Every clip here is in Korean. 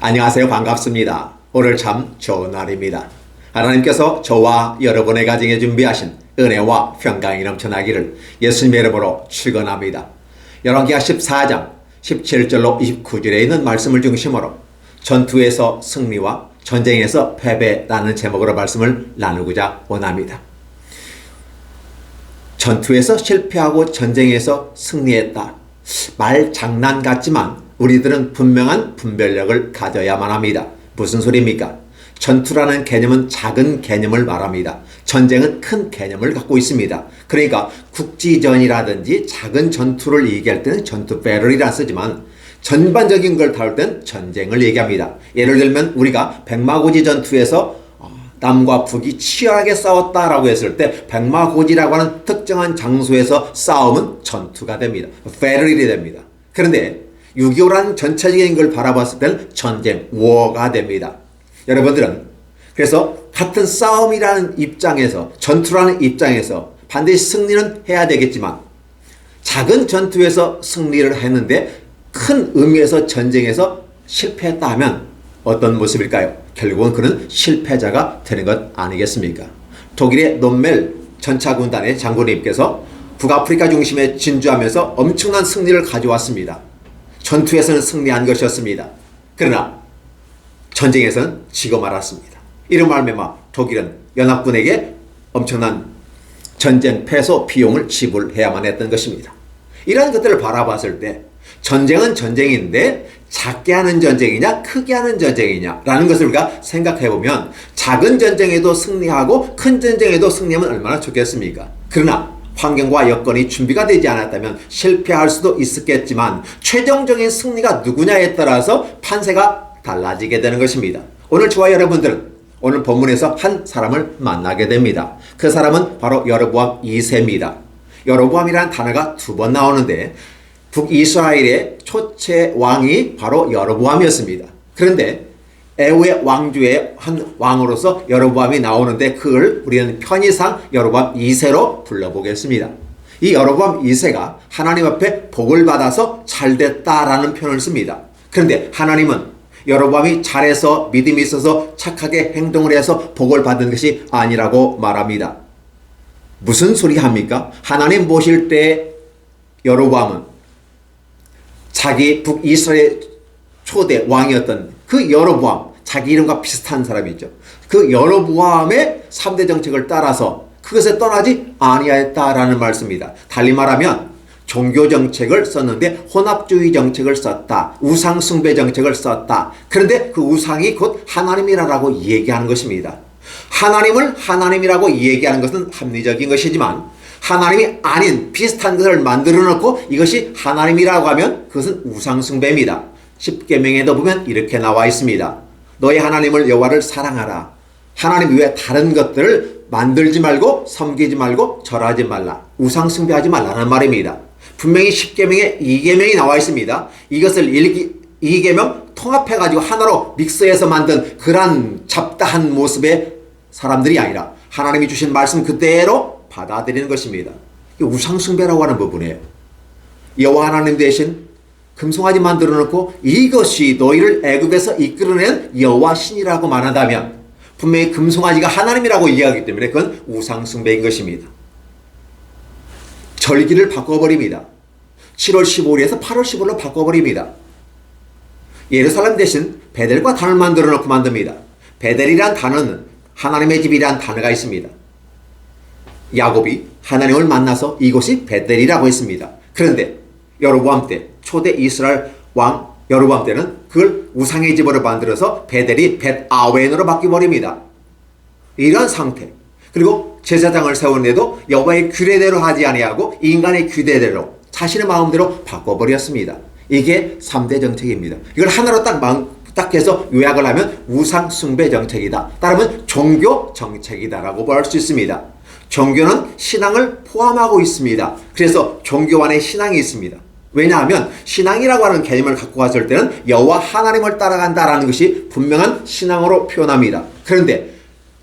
안녕하세요. 반갑습니다. 오늘 참 좋은 날입니다. 하나님께서 저와 여러분의 가정에 준비하신 은혜와 평강이 넘쳐나기를 예수님의 이름으로 축원합니다. 열왕기하 14장 17절로 29절에 있는 말씀을 중심으로 전투에서 승리와 전쟁에서 패배라는 제목으로 말씀을 나누고자 원합니다. 전투에서 실패하고 전쟁에서 승리했다. 말 장난 같지만 우리들은 분명한 분별력을 가져야만 합니다. 무슨 소리입니까? 전투라는 개념은 작은 개념을 말합니다. 전쟁은 큰 개념을 갖고 있습니다. 그러니까 국지전이라든지 작은 전투를 얘기할 때는 전투 배럴이라 쓰지만 전반적인 걸 다룰 땐 전쟁을 얘기합니다. 예를 들면 우리가 백마고지 전투에서 남과 북이 치열하게 싸웠다라고 했을 때 백마고지라고 하는 특정한 장소에서 싸움은 전투가 됩니다. 배럴이 됩니다. 그런데 6.25라는 전체적인 걸 바라봤을 때는 전쟁, 워가 됩니다. 여러분들은 그래서 같은 싸움이라는 입장에서 전투라는 입장에서 반드시 승리는 해야 되겠지만 작은 전투에서 승리를 했는데 큰 의미에서 전쟁에서 실패했다 하면 어떤 모습일까요? 결국은 그는 실패자가 되는 것 아니겠습니까? 독일의 논멜 전차군단의 장군님께서 북아프리카 중심에 진주하면서 엄청난 승리를 가져왔습니다. 전투에서는 승리한 것이었습니다. 그러나 전쟁에서는 지고 말았습니다. 이런 말미암아 독일은 연합군에게 엄청난 전쟁 패소 비용을 지불해야만 했던 것입니다. 이러한 것들을 바라봤을 때 전쟁은 전쟁인데 작게 하는 전쟁이냐 크게 하는 전쟁이냐라는 것을 우리가 생각해보면 작은 전쟁에도 승리하고 큰 전쟁에도 승리하면 얼마나 좋겠습니까? 그러나 환경과 여건이 준비가 되지 않았다면 실패할 수도 있었겠지만 최종적인 승리가 누구냐에 따라서 판세가 달라지게 되는 것입니다. 오늘 저와 여러분들은 오늘 본문에서 한 사람을 만나게 됩니다. 그 사람은 바로 여로보암 2세입니다. 여로보암이라는 단어가 2번 나오는데 북이스라엘의 초체 왕이 바로 여로보암이었습니다. 그런데 에후의 왕조의 한 왕으로서 여로보암이 나오는데 그걸 우리는 편의상 여로보암 2세로 불러보겠습니다. 이 여로보암 2세가 하나님 앞에 복을 받아서 잘됐다라는 표현을 씁니다. 그런데 하나님은 여로보암이 잘해서 믿음이 있어서 착하게 행동을 해서 복을 받은 것이 아니라고 말합니다. 무슨 소리 합니까? 하나님 보실 때 여로보암은 자기 북이스라엘 초대 왕이었던 그 여로보암, 자기 이름과 비슷한 사람이죠. 그 여로보암의 3대 정책을 따라서 그것에 떠나지 아니하였다라는 말씀입니다. 달리 말하면 종교 정책을 썼는데 혼합주의 정책을 썼다. 우상 숭배 정책을 썼다. 그런데 그 우상이 곧 하나님이라고 얘기하는 것입니다. 하나님을 하나님이라고 얘기하는 것은 합리적인 것이지만 하나님이 아닌 비슷한 것을 만들어 놓고 이것이 하나님이라고 하면 그것은 우상 숭배입니다. 십계명에도 보면 이렇게 나와 있습니다. 너의 하나님을 여호와를 사랑하라. 하나님 외에 다른 것들을 만들지 말고 섬기지 말고 절하지 말라. 우상 숭배하지 말라는 말입니다. 분명히 십계명에 2계명이 나와 있습니다. 이것을 2계명 통합해가지고 하나로 믹스해서 만든 그러한 잡다한 모습의 사람들이 아니라 하나님이 주신 말씀 그대로 받아들이는 것입니다. 우상 숭배라고 하는 부분이에요. 여호와 하나님 대신 금송아지 만들어 놓고 이것이 너희를 애굽에서 이끌어낸 여호와 신이라고 말한다면 분명히 금송아지가 하나님이라고 이해하기 때문에 그건 우상 숭배인 것입니다. 절기를 바꿔버립니다. 7월 15일에서 8월 15일로 바꿔버립니다. 예루살렘 대신 베델과 단을 만들어 놓고 만듭니다. 베델이란 단어는 하나님의 집이란 단어가 있습니다. 야곱이 하나님을 만나서 이곳이 베델이라고 했습니다. 그런데 여로보암 때 초대 이스라엘 왕 여로보암 때는 그걸 우상의 집으로 만들어서 베델이 벳아웬으로 바뀌어버립니다. 이런 상태. 그리고 제사장을 세우는데도 여호와의 규례대로 하지 아니하고 인간의 규례대로 자신의 마음대로 바꿔버렸습니다. 이게 3대 정책입니다. 이걸 하나로 딱 해서 요약을 하면 우상 숭배 정책이다. 따르면 종교 정책이다라고 볼 수 있습니다. 종교는 신앙을 포함하고 있습니다. 그래서 종교 안에 신앙이 있습니다. 왜냐하면 신앙이라고 하는 개념을 갖고 갔을 때는 여호와 하나님을 따라간다라는 것이 분명한 신앙으로 표현합니다. 그런데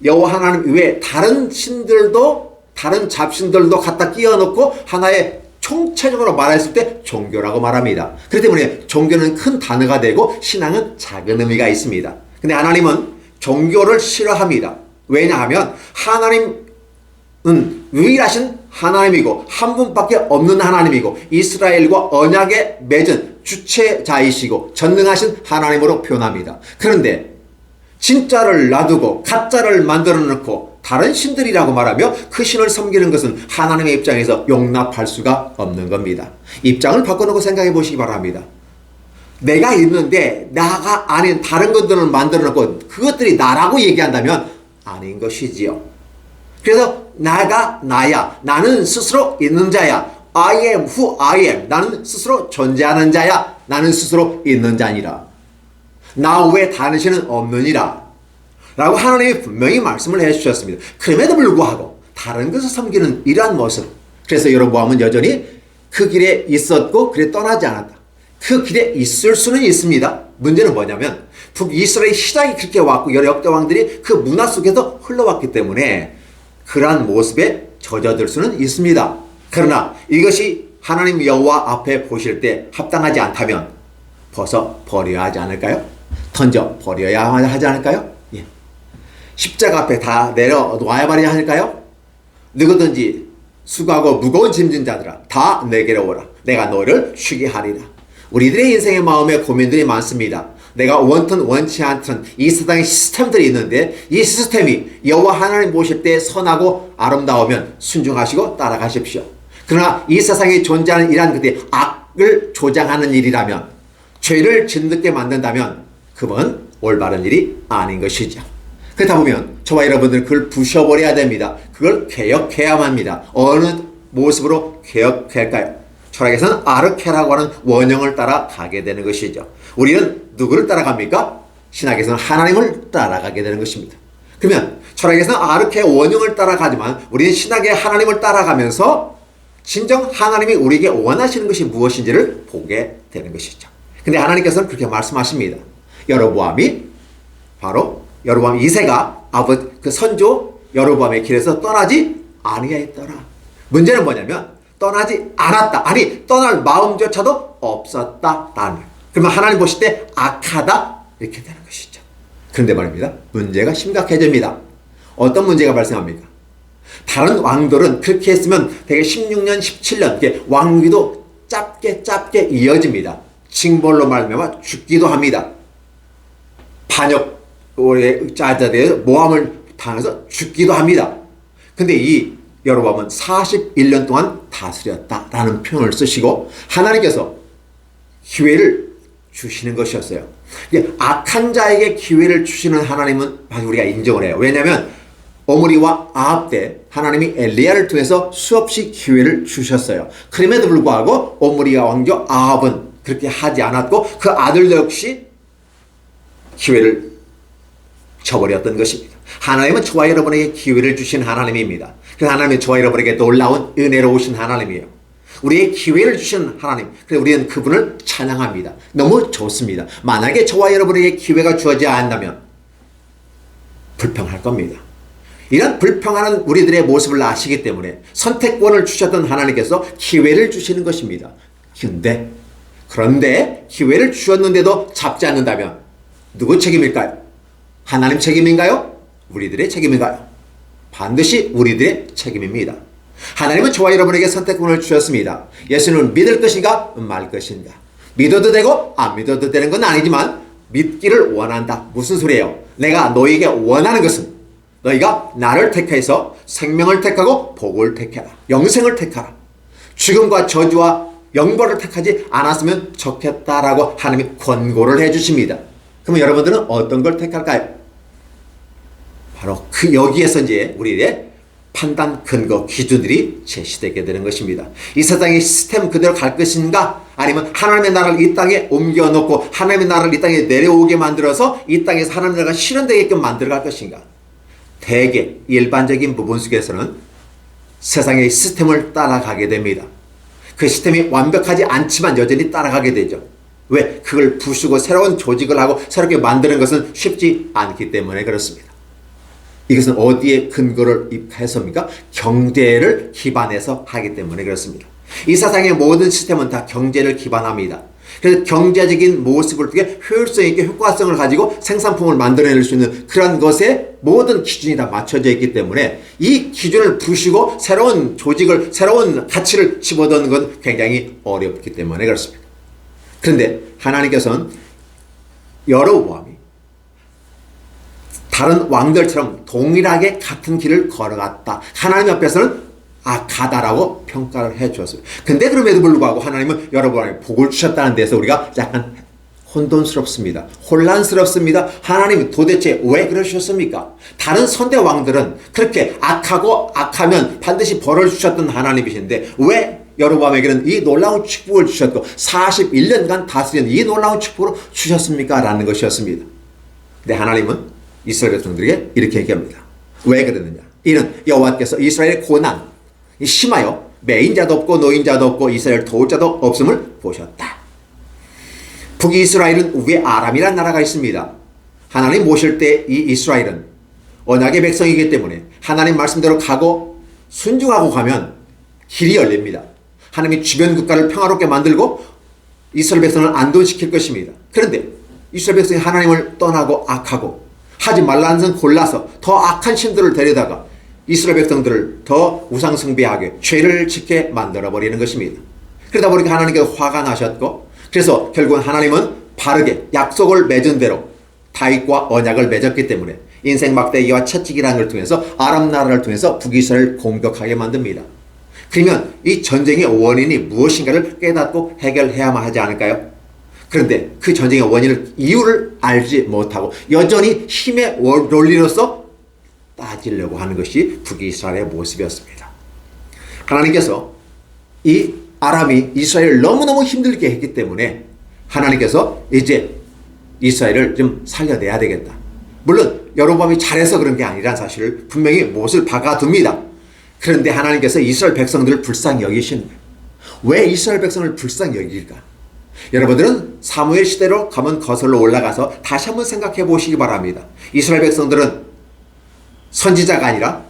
여호와 하나님 외에 다른 신들도 다른 잡신들도 갖다 끼워 넣고 하나의 총체적으로 말했을 때 종교라고 말합니다. 그렇기 때문에 종교는 큰 단어가 되고 신앙은 작은 의미가 있습니다. 근데 하나님은 종교를 싫어합니다. 왜냐하면 하나님은 유일하신 하나님이고 한 분밖에 없는 하나님이고 이스라엘과 언약에 맺은 주체자이시고 전능하신 하나님으로 표현합니다. 그런데 진짜를 놔두고 가짜를 만들어 놓고 다른 신들이라고 말하며 그 신을 섬기는 것은 하나님의 입장에서 용납할 수가 없는 겁니다. 입장을 바꿔놓고 생각해 보시기 바랍니다. 내가 있는데 나가 아닌 다른 것들을 만들어 놓고 그것들이 나라고 얘기한다면 아닌 것이지요. 그래서 나가 나야. 나는 스스로 있는 자야. I am who I am. 나는 스스로 존재하는 자야. 나는 스스로 있는 자니라. 나 외에 다른 신은 없느니라. 라고 하나님이 분명히 말씀을 해주셨습니다. 그럼에도 불구하고 다른 것을 섬기는 이러한 모습. 그래서 여로보암은 여전히 그 길에 있었고 그래 떠나지 않았다. 그 길에 있을 수는 있습니다. 문제는 뭐냐면 북이스라엘 시작이 그렇게 왔고 여러 역대 왕들이 그 문화 속에서 흘러왔기 때문에 그러한 모습에 젖어들 수는 있습니다. 그러나 이것이 하나님 여호와 앞에 보실 때 합당하지 않다면 벗어 버려야 하지 않을까요? 던져 버려야 하지 않을까요? 예. 십자가 앞에 다 내려놓아야 말이야 할까요? 누구든지 수고하고 무거운 짐진 자들아 다 내게로 오라. 내가 너를 쉬게 하리라. 우리들의 인생의 마음에 고민들이 많습니다. 내가 원튼 원치 않든 이 세상의 시스템들이 있는데 이 시스템이 여호와 하나님 보실 때 선하고 아름다우면 순종하시고 따라가십시오. 그러나 이 세상에 존재하는 이러한 것들이 악을 조장하는 일이라면 죄를 짓게 만든다면 그건 올바른 일이 아닌 것이죠. 그렇다 보면 저와 여러분들은 그걸 부셔버려야 됩니다. 그걸 개혁해야만 합니다. 어느 모습으로 개혁할까요? 철학에서는 아르케라고 하는 원형을 따라 가게 되는 것이죠. 우리는 누구를 따라갑니까? 신학에서는 하나님을 따라가게 되는 것입니다. 그러면 철학에서는 아르케 원형을 따라가지만 우리는 신학의 하나님을 따라가면서 진정 하나님이 우리에게 원하시는 것이 무엇인지를 보게 되는 것이죠. 근데 하나님께서는 그렇게 말씀하십니다. 여로보암이 바로 여로보암 2세가 아버지 그 선조 여로보암의 길에서 떠나지 아니하였더라. 문제는 뭐냐면 떠나지 않았다. 아니 떠날 마음조차도 없었다. 그러면 하나님 보실 때 악하다 이렇게 되는 것이죠. 그런데 말입니다. 문제가 심각해집니다. 어떤 문제가 발생합니까? 다른 왕들은 그렇게 했으면 되게 16년, 17년 이렇게 왕위도 짧게 이어집니다. 징벌로 말미암아 죽기도 합니다. 반역의 자들에 모함을 당해서 죽기도 합니다. 근데 이 여로보암은 41년 동안 다스렸다라는 표현을 쓰시고 하나님께서 기회를 주시는 것이었어요. 악한 자에게 기회를 주시는 하나님은 우리가 인정을 해요. 왜냐하면 오므리와 아합 때 하나님이 엘리야를 통해서 수없이 기회를 주셨어요. 그럼에도 불구하고 오므리와 왕조 아합은 그렇게 하지 않았고 그 아들도 역시 기회를 저버렸던 것입니다. 하나님은 저와 여러분에게 기회를 주신 하나님입니다. 그래서 하나님은 저와 여러분에게 놀라운 은혜로우신 하나님이에요. 우리의 기회를 주신 하나님. 그래서 우리는 그분을 찬양합니다. 너무 좋습니다. 만약에 저와 여러분에게 기회가 주어지지 않는다면 불평할 겁니다. 이런 불평하는 우리들의 모습을 아시기 때문에 선택권을 주셨던 하나님께서 기회를 주시는 것입니다. 그런데 기회를 주셨는데도 잡지 않는다면 누구 책임일까요? 하나님 책임인가요? 우리들의 책임인가요? 반드시 우리들의 책임입니다. 하나님은 저와 여러분에게 선택권을 주셨습니다. 예수님을 믿을 것인가 말 것인가. 믿어도 되고 안 믿어도 되는 건 아니지만 믿기를 원한다. 무슨 소리예요? 내가 너에게 원하는 것은 너희가 나를 택해서 생명을 택하고 복을 택해라. 영생을 택하라. 죽음과 저주와 영벌을 택하지 않았으면 좋겠다라고 하나님이 권고를 해주십니다. 그러면 여러분들은 어떤 걸 택할까요? 바로 여기에서 이제 우리의 판단 근거 기준들이 제시되게 되는 것입니다. 이 세상의 시스템 그대로 갈 것인가 아니면 하나님의 나라를 이 땅에 옮겨놓고 하나님의 나라를 이 땅에 내려오게 만들어서 이 땅에서 하나님의 나라가 실현되게끔 만들어갈 것인가. 대개 일반적인 부분 속에서는 세상의 시스템을 따라가게 됩니다. 그 시스템이 완벽하지 않지만 여전히 따라가게 되죠. 왜? 그걸 부수고 새로운 조직을 하고 새롭게 만드는 것은 쉽지 않기 때문에 그렇습니다. 이것은 어디에 근거를 해서입니까? 경제를 기반해서 하기 때문에 그렇습니다. 이 세상의 모든 시스템은 다 경제를 기반합니다. 그래서 경제적인 모습을 통해 효율성 있게 효과성을 가지고 생산품을 만들어낼 수 있는 그런 것에 모든 기준이 다 맞춰져 있기 때문에 이 기준을 부수고 새로운 조직을, 새로운 가치를 집어넣는 건 굉장히 어렵기 때문에 그렇습니다. 그런데 하나님께서는 여로보암이 다른 왕들처럼 동일하게 같은 길을 걸어갔다. 하나님 앞에서는 악하다라고 평가를 해 주었어요. 근데 그럼에도 불구하고 하나님은 여러분에게 복을 주셨다는 데서 우리가 약간 혼돈스럽습니다. 혼란스럽습니다. 하나님이 도대체 왜 그러셨습니까? 다른 선대 왕들은 그렇게 악하고 악하면 반드시 벌을 주셨던 하나님이신데 왜 여로보암에게는 이 놀라운 축복을 주셨고 41년간 다스린 이 놀라운 축복을 주셨습니까? 라는 것이었습니다. 근데 하나님은 이스라엘 백성들에게 이렇게 얘기합니다. 왜 그러느냐? 이는 여호와께서 이스라엘의 고난 심하여 매인자도 없고 노인자도 없고 이스라엘 도울 자도 없음을 보셨다. 북이스라엘은 위에 아람이라는 나라가 있습니다. 하나님 모실 때 이 이스라엘은 언약의 백성이기 때문에 하나님 말씀대로 가고 순종하고 가면 길이 열립니다. 하나님이 주변 국가를 평화롭게 만들고 이스라엘 백성을 안돈시킬 것입니다. 그런데 이스라엘 백성이 하나님을 떠나고 악하고 하지 말라는 선 골라서 더 악한 신들을 데려다가 이스라엘 백성들을 더 우상숭배하게 죄를 짓게 만들어버리는 것입니다. 그러다 보니까 하나님께서 화가 나셨고 그래서 결국은 하나님은 바르게 약속을 맺은 대로 다윗과 언약을 맺었기 때문에 인생 막대기와 채찍이라는 걸 통해서 아람 나라를 통해서 북이스라엘을 공격하게 만듭니다. 그러면 이 전쟁의 원인이 무엇인가를 깨닫고 해결해야만 하지 않을까요? 그런데 그 전쟁의 원인을 이유를 알지 못하고 여전히 힘의 논리로서 따지려고 하는 것이 북이스라엘의 모습이었습니다. 하나님께서 이 아람이 이스라엘을 너무너무 힘들게 했기 때문에 하나님께서 이제 이스라엘을 좀 살려내야 되겠다. 물론 여로보암이 잘해서 그런 게 아니란 사실을 분명히 못을 박아둡니다. 그런데 하나님께서 이스라엘 백성들을 불쌍히 여기십니다. 왜 이스라엘 백성을 불쌍히 여길까? 여러분들은 사무엘 시대로 가면 거슬러 올라가서 다시 한번 생각해 보시기 바랍니다. 이스라엘 백성들은 선지자가 아니라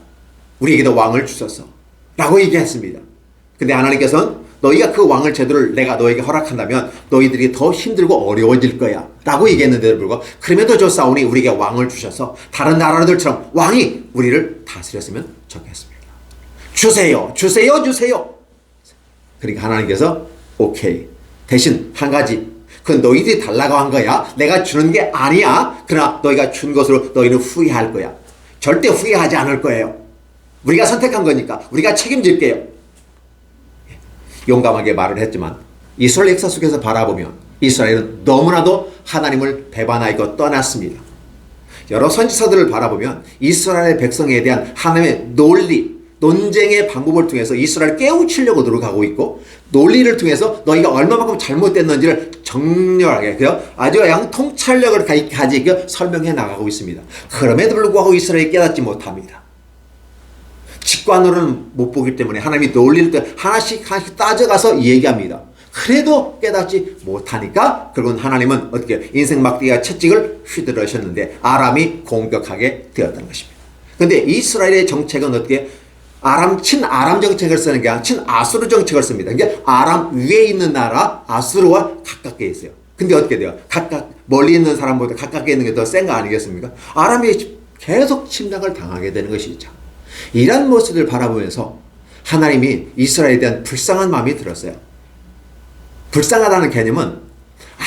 우리에게도 왕을 주소서 라고 얘기했습니다. 근데 하나님께서는 너희가 그 왕을 제도를 내가 너에게 허락한다면 너희들이 더 힘들고 어려워질 거야 라고 얘기했는데도 불구하고 그럼에도 좋사오니 우리에게 왕을 주셔서 다른 나라들처럼 왕이 우리를 다스렸으면 좋겠습니다. 주세요 주세요 주세요. 그러니까 하나님께서 오케이 대신 한 가지 그건 너희들이 달라고 한 거야. 내가 주는 게 아니야. 그러나 너희가 준 것으로 너희는 후회할 거야. 절대 후회하지 않을 거예요. 우리가 선택한 거니까 우리가 책임질게요. 용감하게 말을 했지만 이스라엘 역사 속에서 바라보면 이스라엘은 너무나도 하나님을 배반하고 떠났습니다. 여러 선지서들을 바라보면 이스라엘 백성에 대한 하나님의 논리, 논쟁의 방법을 통해서 이스라엘을 깨우치려고 노력하고 있고 논리를 통해서 너희가 얼마만큼 잘못됐는지를 정렬하게 아주 통찰력을 가지고 설명해 나가고 있습니다. 그럼에도 불구하고 이스라엘이 깨닫지 못합니다. 직관으로는 못 보기 때문에 하나님이 논리를 하나씩 따져가서 얘기합니다. 그래도 깨닫지 못하니까 결국은 하나님은 어떻게 인생 막대기와 채찍을 휘두르셨는데 아람이 공격하게 되었다는 것입니다. 그런데 이스라엘의 정책은 어떻게 친아람 정책을 쓰는 게 아니라 친아수르 정책을 씁니다. 그러니까 아람 위에 있는 나라 아수르와 가깝게 있어요. 근데 어떻게 돼요? 멀리 있는 사람보다 가깝게 있는 게 더 센 거 아니겠습니까? 아람이 계속 침략을 당하게 되는 것이죠. 이런 모습을 바라보면서 하나님이 이스라엘에 대한 불쌍한 마음이 들었어요. 불쌍하다는 개념은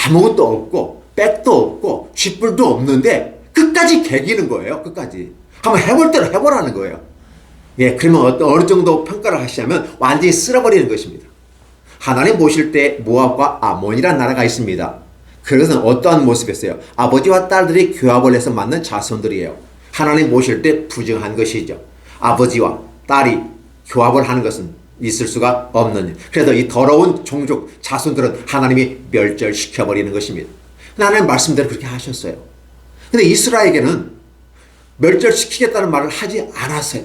아무것도 없고 백도 없고 쥐뿔도 없는데 끝까지 개기는 거예요. 끝까지. 한번 해볼 대로 해보라는 거예요. 예, 그러면 어느 정도 평가를 하시냐면 완전히 쓸어버리는 것입니다. 하나님 모실 때 모압과 아몬이라는 나라가 있습니다. 그것은 어떠한 모습이었어요? 아버지와 딸들이 교합을 해서 만든 자손들이에요. 하나님 모실 때 부정한 것이죠. 아버지와 딸이 교합을 하는 것은 있을 수가 없는. 그래서 이 더러운 종족 자손들은 하나님이 멸절시켜버리는 것입니다. 하나님 말씀대로 그렇게 하셨어요. 근데 이스라엘에게는 멸절시키겠다는 말을 하지 않았어요.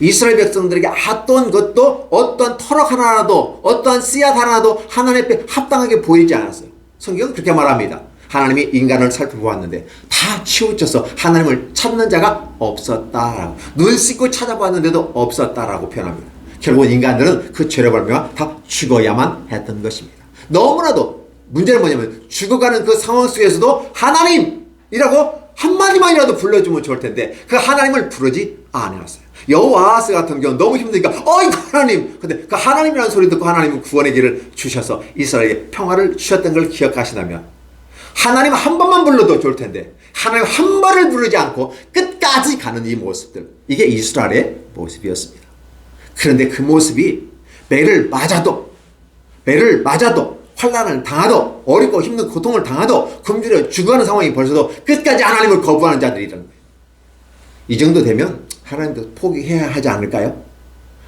이스라엘 백성들에게 어떤 것도 어떤 터럭 하나라도 어떠한 씨앗 하나라도 하나님 앞에 합당하게 보이지 않았어요. 성경은 그렇게 말합니다. 하나님이 인간을 살펴보았는데 다 치우쳐서 하나님을 찾는 자가 없었다라고 눈 씻고 찾아보았는데도 없었다라고 표현합니다. 결국 인간들은 그 죄로 말미암아 다 죽어야만 했던 것입니다. 너무나도 문제는 뭐냐면 죽어가는 그 상황 속에서도 하나님이라고 한마디만이라도 불러주면 좋을 텐데 그 하나님을 부르지 않았어요. 여호와스 같은 경우 너무 힘드니까 어이구 하나님. 근데 그 하나님이라는 소리 듣고 하나님은 구원의 길을 주셔서 이스라엘에 평화를 주셨던 걸 기억하시다면 하나님 한 번만 불러도 좋을 텐데 하나님 한 번을 부르지 않고 끝까지 가는 이 모습들, 이게 이스라엘의 모습이었습니다. 그런데 그 모습이 매를 맞아도 환난을 당하도 어렵고 힘든 고통을 당하도 굶주려 죽어가는 상황이 벌써도 끝까지 하나님을 거부하는 자들이라는 거예요. 이 정도 되면 하나님도 포기해야 하지 않을까요?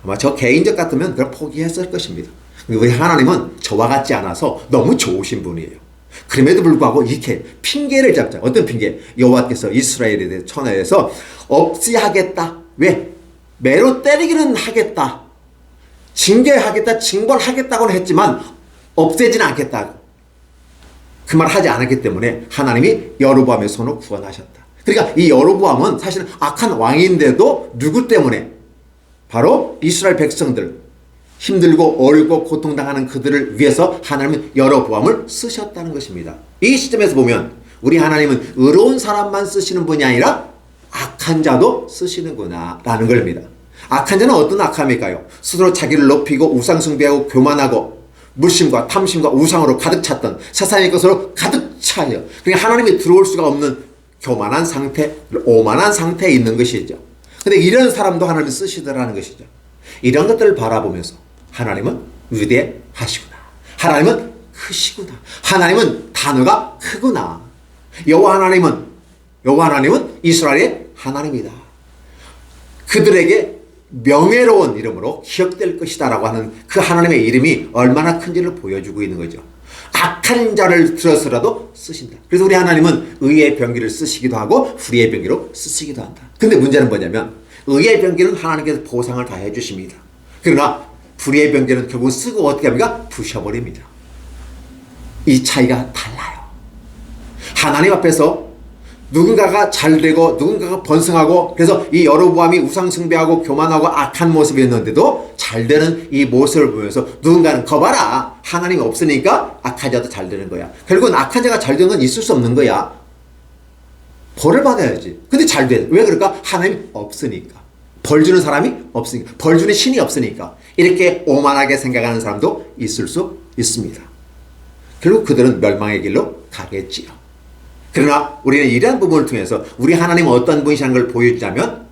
아마 저 개인적 같으면 그걸 포기했을 것입니다. 우리 하나님은 저와 같지 않아서 너무 좋으신 분이에요. 그럼에도 불구하고 이렇게 핑계를 잡자. 어떤 핑계? 여호와께서 이스라엘에 대해 천하에서 없이 하겠다. 왜? 매로 때리기는 하겠다. 징계하겠다. 징벌하겠다고는 했지만 없애지는 않겠다고. 그 말 하지 않았기 때문에 하나님이 여로보암의 손으로 구원하셨다. 그러니까 이 여로보암은 사실은 악한 왕인데도 누구 때문에? 바로 이스라엘 백성들, 힘들고 어렵고 고통당하는 그들을 위해서 하나님은 여로보암을 쓰셨다는 것입니다. 이 시점에서 보면 우리 하나님은 의로운 사람만 쓰시는 분이 아니라 악한 자도 쓰시는구나 라는 겁니다. 악한 자는 어떤 악함일까요? 스스로 자기를 높이고 우상 숭배하고 교만하고 물심과 탐심과 우상으로 가득 찼던 세상의 것으로 가득 차요. 그러니까 하나님이 들어올 수가 없는 교만한 상태, 오만한 상태에 있는 것이죠. 근데 이런 사람도 하나님이 쓰시더라는 것이죠. 이런 것들을 바라보면서 하나님은 위대하시구나. 하나님은 크시구나. 하나님은 단어가 크구나. 여호와 하나님은 이스라엘의 하나님이다. 그들에게 명예로운 이름으로 기억될 것이다 라고 하는 그 하나님의 이름이 얼마나 큰지를 보여주고 있는 거죠. 악한 자를 들어서라도 쓰신다. 그래서 우리 하나님은 의의 병기를 쓰시기도 하고 불의의 병기로 쓰시기도 한다. 근데 문제는 뭐냐면 의의 병기는 하나님께서 보상을 다 해주십니다. 그러나 불의의 병기는 결국 쓰고 어떻게 합니까? 부셔버립니다. 이 차이가 달라요. 하나님 앞에서 누군가가 잘되고 누군가가 번성하고 그래서 이 여로보암이 우상숭배하고 교만하고 악한 모습이었는데도 잘되는 이 모습을 보면서 누군가는 거봐라. 하나님이 없으니까 악한 자도 잘되는 거야. 결국은 악한 자가 잘되는 건 있을 수 없는 거야. 벌을 받아야지. 근데 잘돼. 왜 그럴까? 하나님이 없으니까. 벌 주는 사람이 없으니까. 벌 주는 신이 없으니까. 이렇게 오만하게 생각하는 사람도 있을 수 있습니다. 결국 그들은 멸망의 길로 가겠지요. 그러나 우리는 이러한 부분을 통해서 우리 하나님은 어떤 분이시라는 걸 보여주자면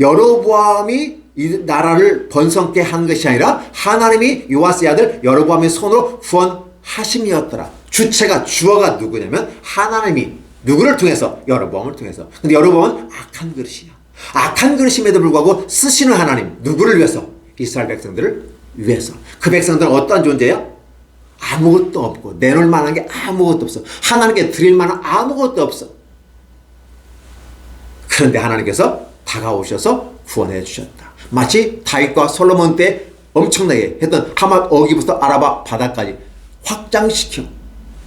여로보암이 이 나라를 번성케 한 것이 아니라 하나님이 요아스의 아들 여로보암의 손으로 구원하심이었더라. 주어가 누구냐면 하나님이 누구를 통해서? 여로보암을 통해서. 근데 여로보암은 악한 그릇이야. 악한 그릇임에도 불구하고 쓰시는 하나님 누구를 위해서? 이스라엘 백성들을 위해서. 그 백성들은 어떠한 존재야? 아무것도 없고 내놓을 만한 게 아무것도 없어. 하나님께 드릴 만한 아무것도 없어. 그런데 하나님께서 다가오셔서 구원해 주셨다. 마치 다윗과 솔로몬 때 엄청나게 했던 하맛 어기부터 아라바 바다까지 확장시켜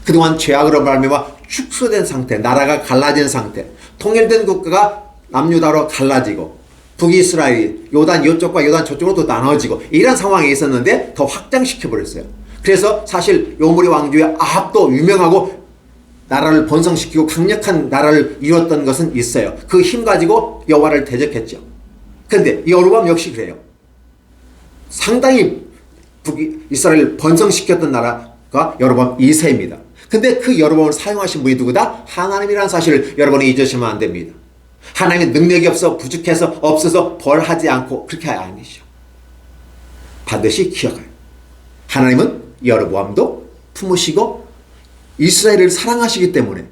그동안 죄악으로 말미암아 축소된 상태, 나라가 갈라진 상태, 통일된 국가가 남유다로 갈라지고 북이스라엘이 요단 이쪽과 요단 저쪽으로 또 나눠지고 이런 상황에 있었는데 더 확장시켜버렸어요. 그래서 사실 요므리 왕조의 아합도 유명하고 나라를 번성시키고 강력한 나라를 이뤘던 것은 있어요. 그 힘 가지고 여호와를 대적했죠. 그런데 여로보암 역시 그래요. 상당히 이스라엘을 번성시켰던 나라가 여로보암 2세입니다. 근데 그 여로보암을 사용하신 분이 누구다? 하나님이라는 사실을 여러분이 잊으시면 안 됩니다. 하나님의 능력이 없어 부족해서 없어서 벌하지 않고 그렇게 아니죠. 반드시 기억해요. 하나님은 여로보암도 품으시고 이스라엘을 사랑하시기 때문에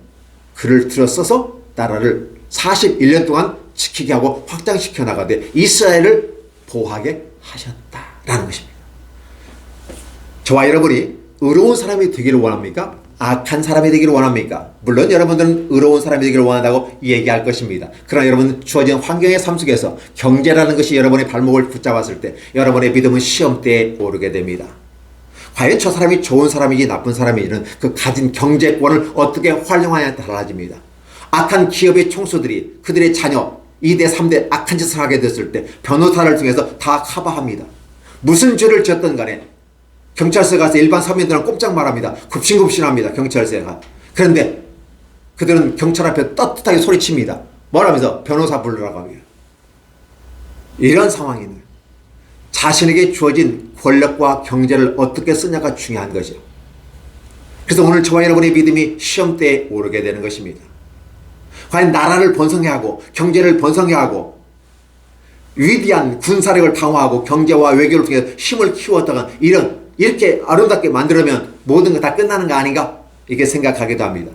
그를 들어서서 나라를 41년 동안 지키게 하고 확장시켜 나가되 이스라엘을 보호하게 하셨다라는 것입니다. 저와 여러분이 의로운 사람이 되기를 원합니까? 악한 사람이 되기를 원합니까? 물론 여러분들은 의로운 사람이 되기를 원한다고 얘기할 것입니다. 그러나 여러분 주어진 환경의 삶 속에서 경제라는 것이 여러분의 발목을 붙잡았을 때 여러분의 믿음은 시험대에 오르게 됩니다. 과연 저 사람이 좋은 사람이지 나쁜 사람이지는 그 가진 경제권을 어떻게 활용하냐에 달라집니다. 악한 기업의 총수들이 그들의 자녀 2대, 3대 악한 짓을 하게 됐을 때 변호사를 통해서 다 커버합니다. 무슨 죄를 지었든 간에 경찰서 가서 일반 서민들은 꼼짝 말합니다. 굽신굽신합니다. 경찰서가. 그런데 그들은 경찰 앞에 떳떳하게 소리칩니다. 뭐라면서? 변호사 부르라고 합니다. 이런 상황이네요. 자신에게 주어진 권력과 경제를 어떻게 쓰냐가 중요한 거죠. 그래서 오늘 저와 여러분의 믿음이 시험대에 오르게 되는 것입니다. 과연 나라를 번성해 하고 경제를 번성해 하고 위대한 군사력을 강화하고 경제와 외교를 통해 힘을 키웠다가 이렇게 아름답게 만들면 모든 거 다 끝나는 거 아닌가? 이렇게 생각하기도 합니다.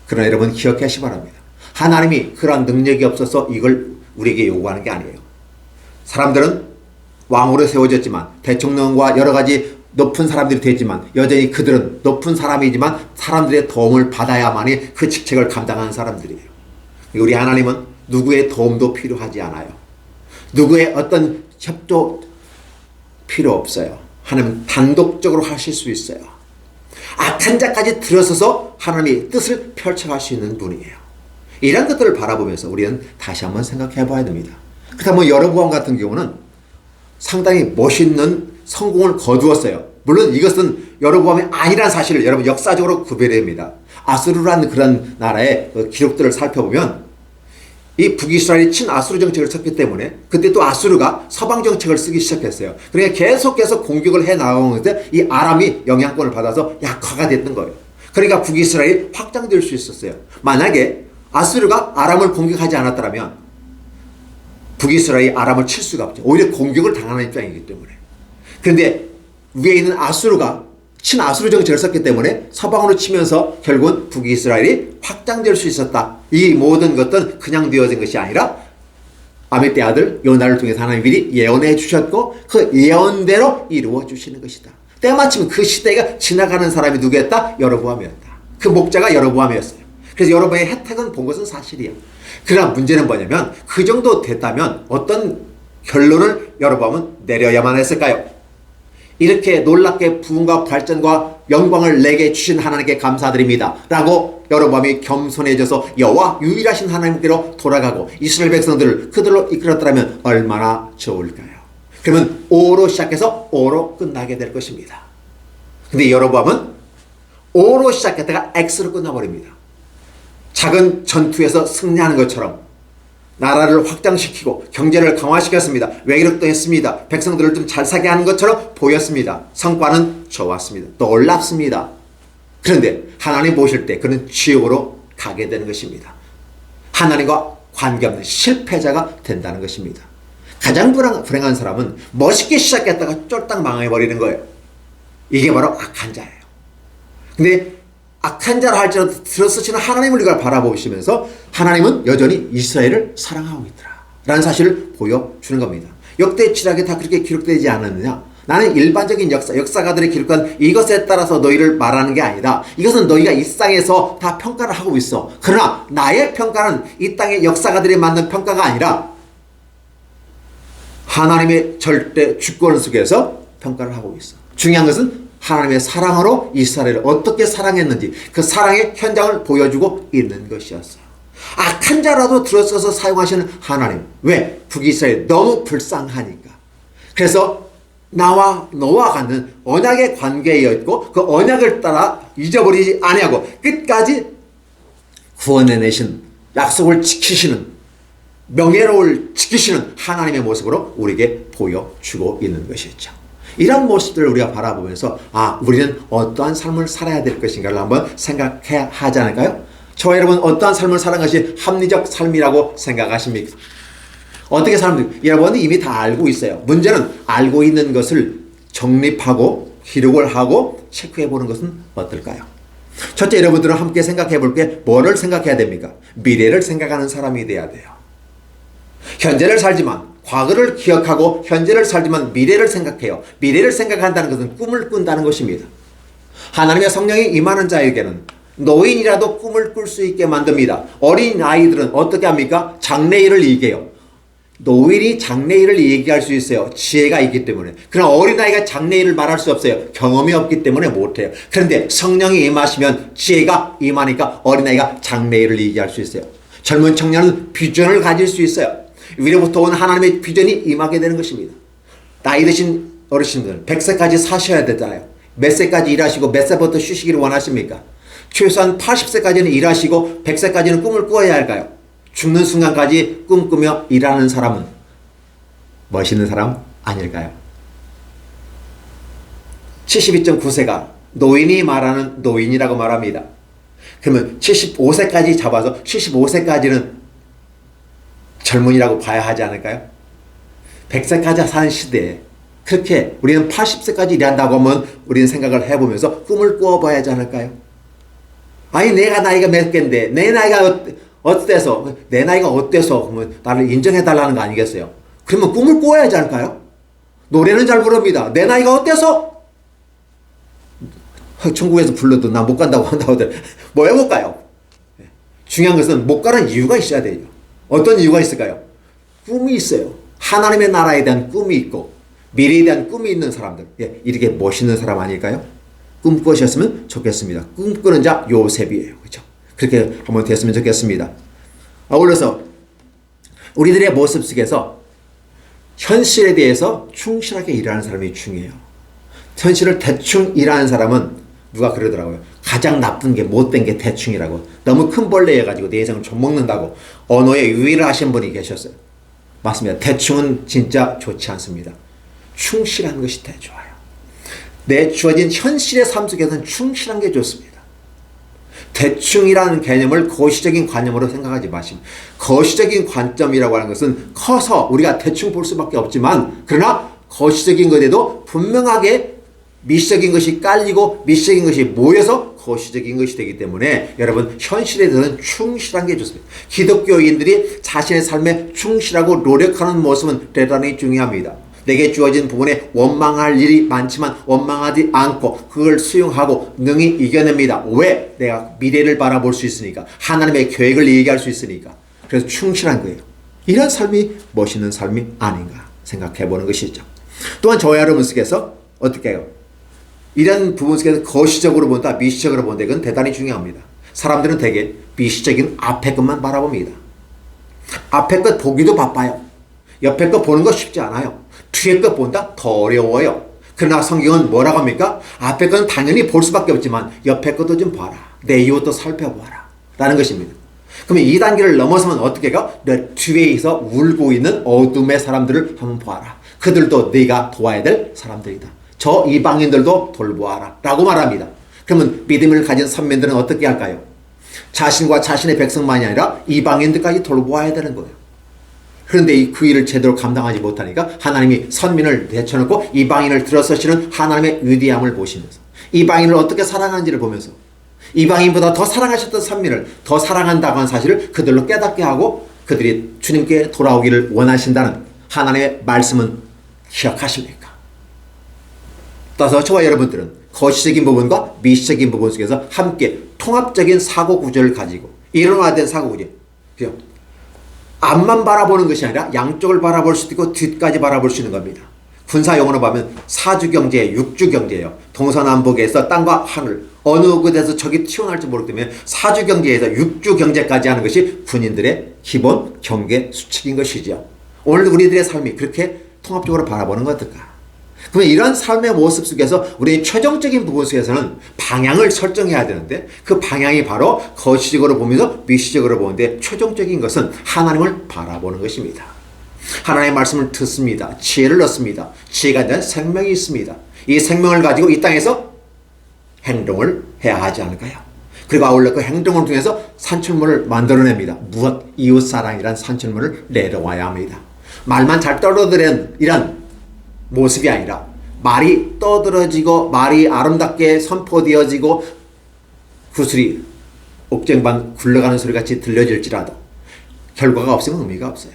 그러나 여러분 기억하시기 바랍니다. 하나님이 그러한 능력이 없어서 이걸 우리에게 요구하는 게 아니에요. 사람들은 왕으로 세워졌지만 대통령과 여러 가지 높은 사람들이 됐지만 여전히 그들은 높은 사람이지만 사람들의 도움을 받아야만이 그 직책을 감당하는 사람들이에요. 우리 하나님은 누구의 도움도 필요하지 않아요. 누구의 어떤 협조 필요 없어요. 하나님은 단독적으로 하실 수 있어요. 악한 자까지 들어서서 하나님의 뜻을 펼쳐갈 수 있는 분이에요. 이런 것들을 바라보면서 우리는 다시 한번 생각해 봐야 됩니다. 그렇다면 여로보암 같은 경우는 상당히 멋있는 성공을 거두었어요. 물론 이것은 여로보암이 아니라는 사실을 여러분 역사적으로 구별해야 합니다. 아수르라는 그런 나라의 기록들을 살펴보면 이 북이스라엘이 친아수르 정책을 썼기 때문에 그때 또 아수르가 서방 정책을 쓰기 시작했어요. 그러니까 계속해서 공격을 해 나가는데 이 아람이 영향권을 받아서 약화가 됐던 거예요. 그러니까 북이스라엘이 확장될 수 있었어요. 만약에 아수르가 아람을 공격하지 않았더라면 북이스라엘이 아람을 칠 수가 없죠. 오히려 공격을 당하는 입장이기 때문에. 그런데 위에 있는 아수르가 친아수르 정책을 썼기 때문에 서방으로 치면서 결국은 북이스라엘이 확장될 수 있었다. 이 모든 것들은 그냥 되어진 것이 아니라 아미떼 아들 요나를 통해서 하나님이 미리 예언해 주셨고 그 예언대로 이루어 주시는 것이다. 때마침 그 시대가 지나가는 사람이 누구였다? 여로보암이었다. 그 목자가 여로보암이었어요. 그래서 여로보암의 혜택은 본 것은 사실이에요. 그러나 문제는 뭐냐면 그 정도 됐다면 어떤 결론을 여로보암은 내려야만 했을까요? 이렇게 놀랍게 부흥과 발전과 영광을 내게 주신 하나님께 감사드립니다 라고 여로보암이 겸손해져서 여호와 유일하신 하나님께로 돌아가고 이스라엘 백성들을 그들로 이끌었더라면 얼마나 좋을까요? 그러면 오로 시작해서 오로 끝나게 될 것입니다. 근데 여로보암은 오로 시작했다가 X로 끝나버립니다. 작은 전투에서 승리하는 것처럼 나라를 확장시키고 경제를 강화시켰습니다. 외교력도 했습니다. 백성들을 좀 잘 사게 하는 것처럼 보였습니다. 성과는 좋았습니다. 놀랍습니다. 그런데 하나님 보실 때 그는 지옥으로 가게 되는 것입니다. 하나님과 관계없는 실패자가 된다는 것입니다. 가장 불행한 사람은 멋있게 시작했다가 쫄딱 망해버리는 거예요. 이게 바로 악한 자예요. 근데 악한 자라 할지라도 들어서시는 하나님을 우리가 바라보시면서 하나님은 여전히 이스라엘을 사랑하고 있더라 라는 사실을 보여주는 겁니다. 역대 지략에 다 그렇게 기록되지 않았느냐? 나는 일반적인 역사가들이 기록한 이것에 따라서 너희를 말하는 게 아니다. 이것은 너희가 이 땅에서 다 평가를 하고 있어. 그러나 나의 평가는 이 땅의 역사가들이 만든 평가가 아니라 하나님의 절대 주권 속에서 평가를 하고 있어. 중요한 것은 하나님의 사랑으로 이스라엘을 어떻게 사랑했는지 그 사랑의 현장을 보여주고 있는 것이었어요. 악한 자라도 들어서서 사용하시는 하나님. 왜? 북이스라엘 너무 불쌍하니까. 그래서 나와 너와 갖는 언약의 관계였고 그 언약을 따라 잊어버리지 아니하고 끝까지 구원해내신 약속을 지키시는 명예를 지키시는 하나님의 모습으로 우리에게 보여주고 있는 것이었죠. 이런 모습들을 우리가 바라보면서 우리는 어떠한 삶을 살아야 될 것인가를 한번 생각해야 하지 않을까요? 저와 여러분 어떠한 삶을 사는 것이 합리적 삶이라고 생각하십니까? 어떻게 사는 여러분은 이미 다 알고 있어요. 문제는 알고 있는 것을 정립하고 기록을 하고 체크해 보는 것은 어떨까요? 첫째, 여러분들은 함께 생각해 볼 게 뭐를 생각해야 됩니까? 미래를 생각하는 사람이 돼야 돼요. 현재를 살지만 과거를 기억하고 현재를 살지만 미래를 생각해요. 미래를 생각한다는 것은 꿈을 꾼다는 것입니다. 하나님의 성령이 임하는 자에게는 노인이라도 꿈을 꿀 수 있게 만듭니다. 어린 아이들은 어떻게 합니까? 장래일을 얘기해요. 노인이 장래일을 얘기할 수 있어요. 지혜가 있기 때문에. 그러나 어린아이가 장래일을 말할 수 없어요. 경험이 없기 때문에 못해요. 그런데 성령이 임하시면 지혜가 임하니까 어린아이가 장래일을 얘기할 수 있어요. 젊은 청년은 비전을 가질 수 있어요. 위로부터 온 하나님의 비전이 임하게 되는 것입니다. 나이 드신 어르신들 100세까지 사셔야 되잖아요. 몇 세까지 일하시고 몇 세부터 쉬시기를 원하십니까? 최소한 80세까지는 일하시고 100세까지는 꿈을 꾸어야 할까요? 죽는 순간까지 꿈꾸며 일하는 사람은 멋있는 사람 아닐까요? 72.9세가 노인이 말하는 노인이라고 말합니다. 그러면 75세까지 잡아서 75세까지는 젊은이라고 봐야 하지 않을까요? 100세까지 사는 시대에 그렇게 우리는 80세까지 일한다고 하면 우리는 생각을 해보면서 꿈을 꾸어봐야 하지 않을까요? 아니 내가 나이가 몇 개인데 내 나이가 어때서 내 나이가 어때서 그러면 나를 인정해달라는 거 아니겠어요? 그러면 꿈을 꾸어야 하지 않을까요? 노래는 잘 부릅니다. 내 나이가 어때서? 천국에서 불러도 나 못 간다고 한다고 하더라도 뭐 해볼까요? 중요한 것은 못 가는 이유가 있어야 돼요. 어떤 이유가 있을까요? 꿈이 있어요. 하나님의 나라에 대한 꿈이 있고 미래에 대한 꿈이 있는 사람들, 이렇게 멋있는 사람 아닐까요? 꿈꾸셨으면 좋겠습니다. 꿈꾸는 자 요셉이에요. 그렇죠? 그렇게 한번 됐으면 좋겠습니다. 아울러서 우리들의 모습 속에서 현실에 대해서 충실하게 일하는 사람이 중요해요. 현실을 대충 일하는 사람은 누가 그러더라고요. 가장 나쁜 게 못된 게 대충이라고. 너무 큰 벌레 해가지고 내 인생을 좀 먹는다고 언어에 유의를 하신 분이 계셨어요. 맞습니다. 대충은 진짜 좋지 않습니다. 충실한 것이 더 좋아요. 내 주어진 현실의 삶 속에서는 충실한 게 좋습니다. 대충이라는 개념을 거시적인 관념으로 생각하지 마시고, 거시적인 관점이라고 하는 것은 커서 우리가 대충 볼 수밖에 없지만, 그러나 거시적인 것에도 분명하게 미시적인 것이 깔리고 미시적인 것이 모여서 거시적인 것이 되기 때문에 여러분 현실에 대해서는 충실한 게 좋습니다. 기독교인들이 자신의 삶에 충실하고 노력하는 모습은 대단히 중요합니다. 내게 주어진 부분에 원망할 일이 많지만 원망하지 않고 그걸 수용하고 능히 이겨냅니다. 왜? 내가 미래를 바라볼 수 있으니까. 하나님의 계획을 얘기할 수 있으니까. 그래서 충실한 거예요. 이런 삶이 멋있는 삶이 아닌가 생각해보는 것이죠. 또한 저와 여러분 속에서 어떻게 해요? 이런 부분 속에서 거시적으로 본다, 미시적으로 본다. 이건 대단히 중요합니다. 사람들은 대개 미시적인 앞에 것만 바라봅니다. 앞에 것 보기도 바빠요. 옆에 것 보는 거 쉽지 않아요. 뒤에 것 본다? 더 어려워요. 그러나 성경은 뭐라고 합니까? 앞에 것은 당연히 볼 수밖에 없지만 옆에 것도 좀 봐라. 내 이웃도 살펴봐라. 라는 것입니다. 그러면 이 단계를 넘어서면 어떻게 가? 내 뒤에서 울고 있는 어둠의 사람들을 한번 봐라. 그들도 네가 도와야 될 사람들이다. 저 이방인들도 돌보아라. 라고 말합니다. 그러면 믿음을 가진 선민들은 어떻게 할까요? 자신과 자신의 백성만이 아니라 이방인들까지 돌보아야 되는 거예요. 그런데 그 일을 제대로 감당하지 못하니까 하나님이 선민을 제쳐놓고 이방인을 들어서시는 하나님의 위대함을 보시면서 이방인을 어떻게 사랑하는지를 보면서 이방인보다 더 사랑하셨던 선민을 더 사랑한다고 하는 사실을 그들로 깨닫게 하고 그들이 주님께 돌아오기를 원하신다는 하나님의 말씀은 기억하십니까? 따라서 저와 여러분들은 거시적인 부분과 미시적인 부분 속에서 함께 통합적인 사고 구조를 가지고 일원화된 사고 구조. 앞만 바라보는 것이 아니라 양쪽을 바라볼 수도 있고 뒷까지 바라볼 수 있는 겁니다. 군사 용어로 보면 사주경제, 육주경제예요. 동서남북에서 땅과 하늘 어느 곳에서 적이 튀어나올지 모르기 때문에 사주경제에서 육주경제까지 하는 것이 군인들의 기본 경계 수칙인 것이죠. 오늘 우리들의 삶이 그렇게 통합적으로 바라보는 것 어떨까? 그러면 이런 삶의 모습 속에서 우리의 최종적인 부분 속에서는 방향을 설정해야 되는데 그 방향이 바로 거시적으로 보면서 미시적으로 보는데 최종적인 것은 하나님을 바라보는 것입니다. 하나님의 말씀을 듣습니다. 지혜를 얻습니다. 지혜가 된 생명이 있습니다. 이 생명을 가지고 이 땅에서 행동을 해야 하지 않을까요? 그리고 아울러 그 행동을 통해서 산출물을 만들어냅니다. 무엇? 이웃사랑이란 산출물을 내려와야 합니다. 말만 잘 떨어뜨리는 이런 모습이 아니라 말이 떠들어지고 말이 아름답게 선포되어지고 구슬이 옥쟁반 굴러가는 소리같이 들려질지라도 결과가 없으면 의미가 없어요.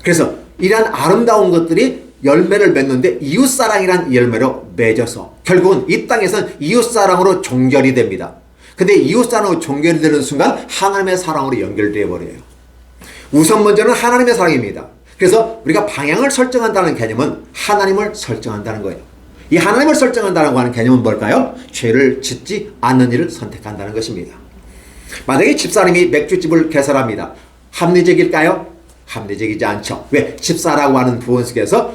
그래서 이러한 아름다운 것들이 열매를 맺는데 이웃사랑이란 열매로 맺어서 결국은 이 땅에서는 이웃사랑으로 종결이 됩니다. 근데 이웃사랑으로 종결이 되는 순간 하나님의 사랑으로 연결되어 버려요. 우선 먼저는 하나님의 사랑입니다. 그래서 우리가 방향을 설정한다는 개념은 하나님을 설정한다는 거예요. 이 하나님을 설정한다는 개념은 뭘까요? 죄를 짓지 않는 일을 선택한다는 것입니다. 만약에 집사님이 맥주집을 개설합니다. 합리적일까요? 합리적이지 않죠. 왜? 집사라고 하는 부분 속에서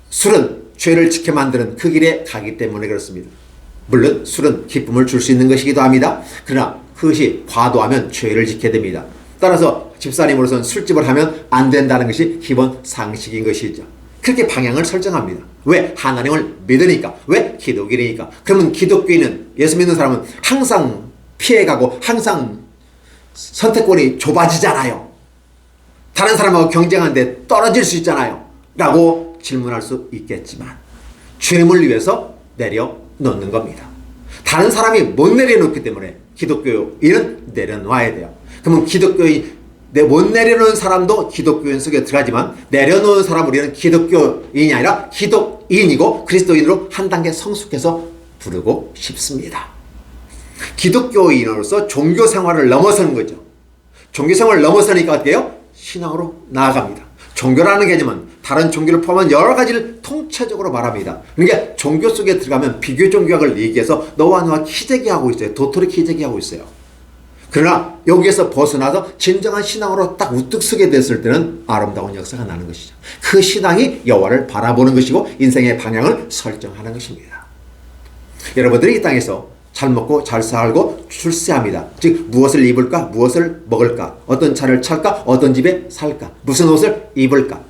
술은 죄를 지켜 만드는 그 길에 가기 때문에 그렇습니다. 물론 술은 기쁨을 줄 수 있는 것이기도 합니다. 그러나 그것이 과도하면 죄를 지게 됩니다. 따라서 집사님으로서는 술집을 하면 안 된다는 것이 기본 상식인 것이죠. 그렇게 방향을 설정합니다. 왜? 하나님을 믿으니까. 왜? 기독인이니까. 그러면 기독교인은, 예수 믿는 사람은 항상 피해가고 항상 선택권이 좁아지잖아요. 다른 사람하고 경쟁하는데 떨어질 수 있잖아요. 라고 질문할 수 있겠지만 주님을 위해서 내려놓는 겁니다. 다른 사람이 못 내려놓기 때문에 기독교인은 내려놓아야 돼요. 그러면 기독교인, 못 내려놓은 사람도 기독교인 속에 들어가지만 내려놓은 사람, 우리는 기독교인이 아니라 기독인이고 그리스도인으로 한 단계 성숙해서 부르고 싶습니다. 기독교인으로서 종교 생활을 넘어서는 거죠. 종교 생활을 넘어서니까 어때요? 신앙으로 나아갑니다. 종교라는 개념은 다른 종교를 포함한 여러 가지를 통체적으로 말합니다. 그러니까 종교 속에 들어가면 비교 종교학을 얘기해서 너와 나와 기재기하고 있어요. 도토리 기재기하고 있어요. 그러나 여기에서 벗어나서 진정한 신앙으로 딱 우뚝 서게 됐을 때는 아름다운 역사가 나는 것이죠. 그 신앙이 여호와를 바라보는 것이고 인생의 방향을 설정하는 것입니다. 여러분들이 이 땅에서 잘 먹고 잘 살고 출세합니다. 즉 무엇을 입을까? 무엇을 먹을까? 어떤 차를 탈까? 어떤 집에 살까? 무슨 옷을 입을까?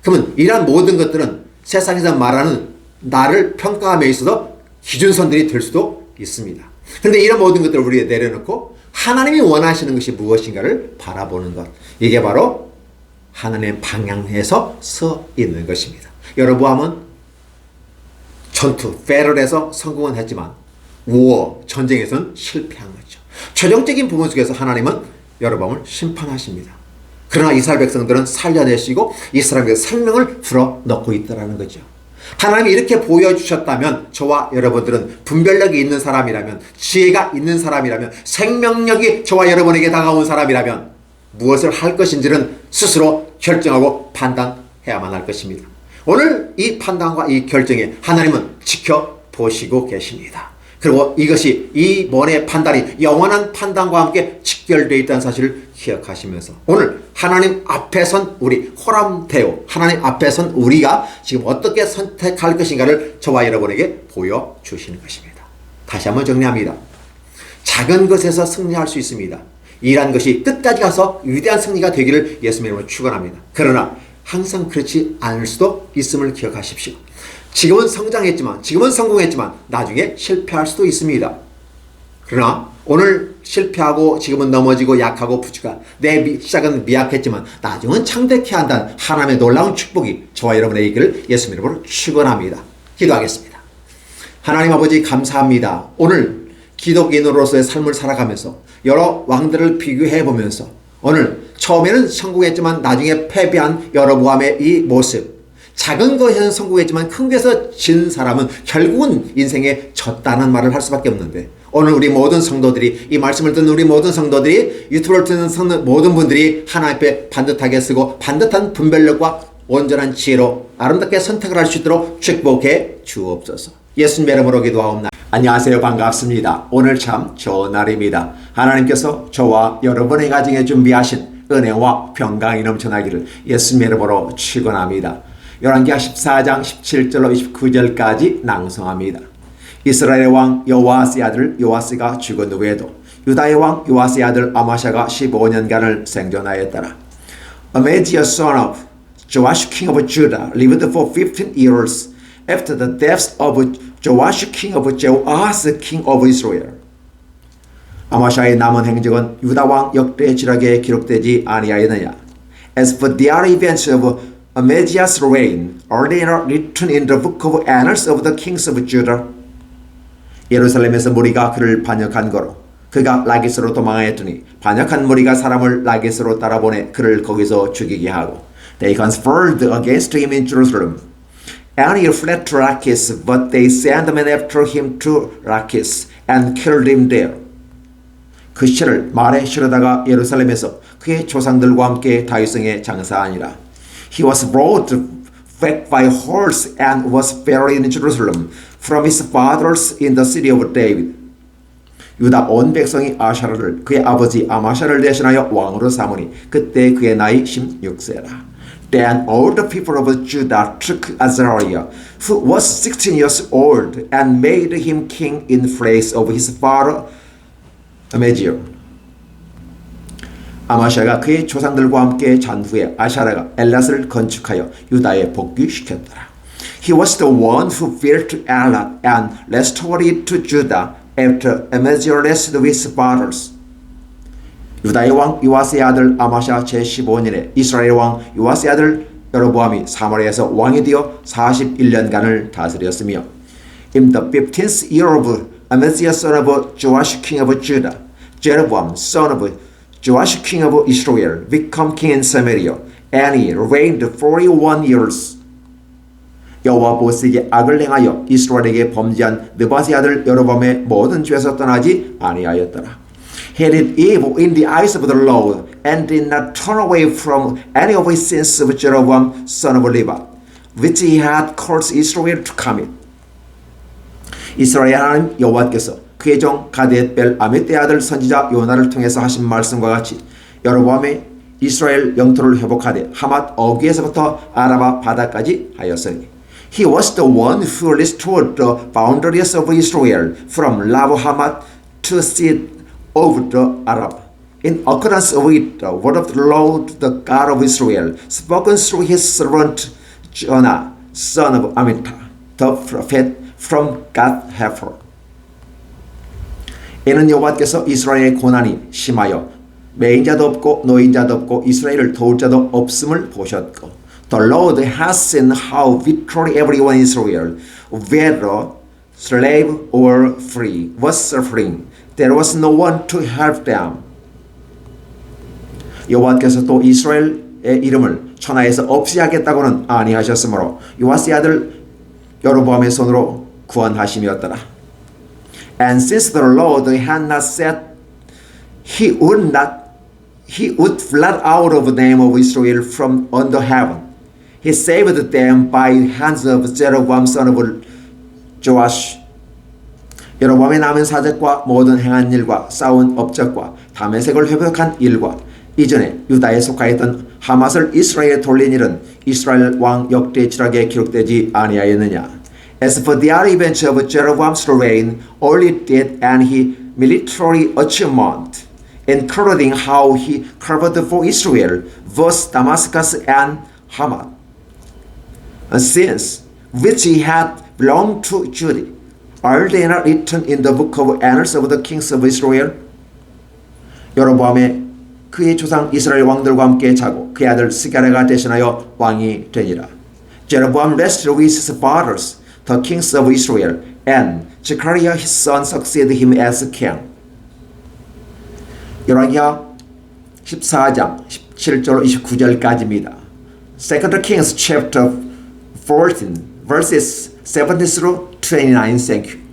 그러면 이러한 모든 것들은 세상에서 말하는 나를 평가함에 있어서 기준선들이 될 수도 있습니다. 그런데 이런 모든 것들을 우리가 내려놓고 하나님이 원하시는 것이 무엇인가를 바라보는 것, 이게 바로 하나님의 방향에서 서 있는 것입니다. 여로보암은 전투, 배럴에서 성공은 했지만 전쟁에서는 실패한 거죠. 최종적인 부분 속에서 하나님은 여로보암을 심판하십니다. 그러나 이스라엘 백성들은 살려내시고 이스라엘의 생명을 불어넣고 있다는 거죠. 하나님이 이렇게 보여주셨다면 저와 여러분들은 분별력이 있는 사람이라면, 지혜가 있는 사람이라면, 생명력이 저와 여러분에게 다가온 사람이라면 무엇을 할 것인지는 스스로 결정하고 판단해야만 할 것입니다. 오늘 이 판단과 이 결정에 하나님은 지켜보시고 계십니다. 그리고 이것이 이번의 판단이 영원한 판단과 함께 직결되어 있다는 사실을 기억하시면서 오늘 하나님 앞에 선 우리 호람대오, 하나님 앞에 선 우리가 지금 어떻게 선택할 것인가를 저와 여러분에게 보여주시는 것입니다. 다시 한번 정리합니다. 작은 것에서 승리할 수 있습니다. 이란 것이 끝까지 가서 위대한 승리가 되기를 예수님의 이름으로 축원합니다. 그러나 항상 그렇지 않을 수도 있음을 기억하십시오. 지금은 성장했지만, 지금은 성공했지만 나중에 실패할 수도 있습니다. 그러나 오늘 실패하고 지금은 넘어지고 약하고 부족한 내 시작은 미약했지만 나중은 창대케 한다는 하나님의 놀라운 축복이 저와 여러분의 있기를 예수님 이름으로 축원합니다. 기도하겠습니다. 하나님 아버지 감사합니다. 오늘 기독인으로서의 삶을 살아가면서 여러 왕들을 비교해 보면서 오늘 처음에는 성공했지만 나중에 패배한 여로보암의 이 모습, 작은 것에는 성공했지만 큰 것에서 진 사람은 결국은 인생에 졌다는 말을 할 수밖에 없는데 오늘 우리 모든 성도들이, 이 말씀을 듣는 우리 모든 성도들이, 유튜브를 듣는 모든 분들이 하나님 앞에 반듯하게 쓰고 반듯한 분별력과 온전한 지혜로 아름답게 선택을 할 수 있도록 축복해 주옵소서. 예수님 이름으로 기도하옵나이다. 안녕하세요. 반갑습니다. 오늘 참 좋은 날입니다. 하나님께서 저와 여러분의 가정에 준비하신 은혜와 평강이 넘쳐나기를 예수님 이름으로 축원합니다. 열왕기하 14장 17절로 29절까지 낭송합니다. 이스라엘의 왕 여호아스의 아들 요아스가 죽은 후에도 유다의 왕 요아스의 아들 아마샤가 15년간을 생존하였더라. Amaziah son of Joash king of Judah lived for 15 years after the death of Joash king of Jehoahaz king of Israel. 아마샤의 남은 행적은 유다 왕 역대 지략에 기록되지 아니하였느냐. As for the other events of Amaziah's reign, are they not written in the book of annals of the kings of Judah? 예루살렘에서 무리가 그를 반역한 거로 그가 라기스로 도망하였더니 반역한 무리가 사람을 라기스로 따라보내 그를 거기서 죽이게 하고 They conspired against him in Jerusalem. And he fled to Lachish, but they sent men after him to Lachish and killed him there. 그 시체를 말에 실어다가 예루살렘에서 그의 조상들과 함께 다윗성에 장사하니라. He was brought back by horse and was buried in Jerusalem from his fathers in the city of David. 유다 온 백성이 아샤를 그의 아버지 아마샤를 대신하여 왕으로 삼으니 그때 그의 나이 16세라. Then all the people of Judah took Azariah, who was 16 years old, and made him king in place of his father Amaziah. 아마샤가 그의 조상들과 함께 잔 후에 아샤라가 엘랏을 건축하여 유다에 복귀시켰더라. He was the one who built Elat and restored it to Judah after Amaziah rested with his fathers. 유다의 왕 요아스의 아들 아마샤 제15년에 이스라엘 왕 요아스의 아들 여로보암이 사마리아에서 왕이 되어 41년간을 다스렸으며 In the 15th year of Amaziah son of Joash king of Judah, Jeroboam son of Joash king of Israel became king in Samaria, and he reigned 41 years. 여호와 보스에게 악을 행하여 이스라엘에게 범죄한 느밧의 아들 여로보암의 모든 죄에서 떠나지 아니하였더라. He did evil in the eyes of the Lord and did not turn away from any of his sins of Jeroboam son of Nebat, which he had caused Israel to commit. 이스라엘 하나님 여호와께서 그의 종 가데벨 아미떼의 아들 선지자 요나를 통해서 하신 말씀과 같이 여로보암의 이스라엘 영토를 회복하되 하맛 어귀에서부터 아라바 바다까지 하였으니 He was the one who restored the boundaries of Israel from Lavo Hamath to sea of the Arab, in accordance with the word of the Lord, the God of Israel, spoken through his servant Jonah, son of Amittai, the prophet from Gath-hepher. 이는 여호와께서 이스라엘의 고난이 심하여 매인자도 없고 노인자도 없고 이스라엘을 도울 자도 없음을 보셨고 The Lord has seen how victory everyone in Israel, whether slave or free, was suffering. There was no one to help them. 여호와께서 또 이스라엘의 이름을 천하에서 없이 하겠다고는 아니하셨으므로 요아스의 아들 여로보암의 손으로 구원하심이었더라. And since the Lord had not said he would blot out of the name of Israel from under heaven, he saved them by hands of Jeroboam son of Joash. 여로보암의 남은 사적과 모든 행한 일과 싸운 업적과 다메섹을 회복한 일과 이전에 유다에 속하였던 하맛을 이스라엘에 돌린 일은 이스라엘 왕 역대 지략에 기록되지 아니하였느냐. As for the other events of Jeroboam's reign, all it did and his military achievement, including how he covered for Israel both Damascus and Hamath, since which he had belonged to Judah, are they not written in the book of annals of the kings of Israel? 여로보암의 그의 조상 이스라엘 왕들과 함께 자고 그의 아들 스가랴가 대신하여 왕이 되니라. Jeroboam rested with his fathers, the kings of Israel, and Zechariah his son succeeded him as king. 열왕기하 14장 17절 29절까지입니다. 2 Kings chapter 14 verses 17 through 29. Thank you.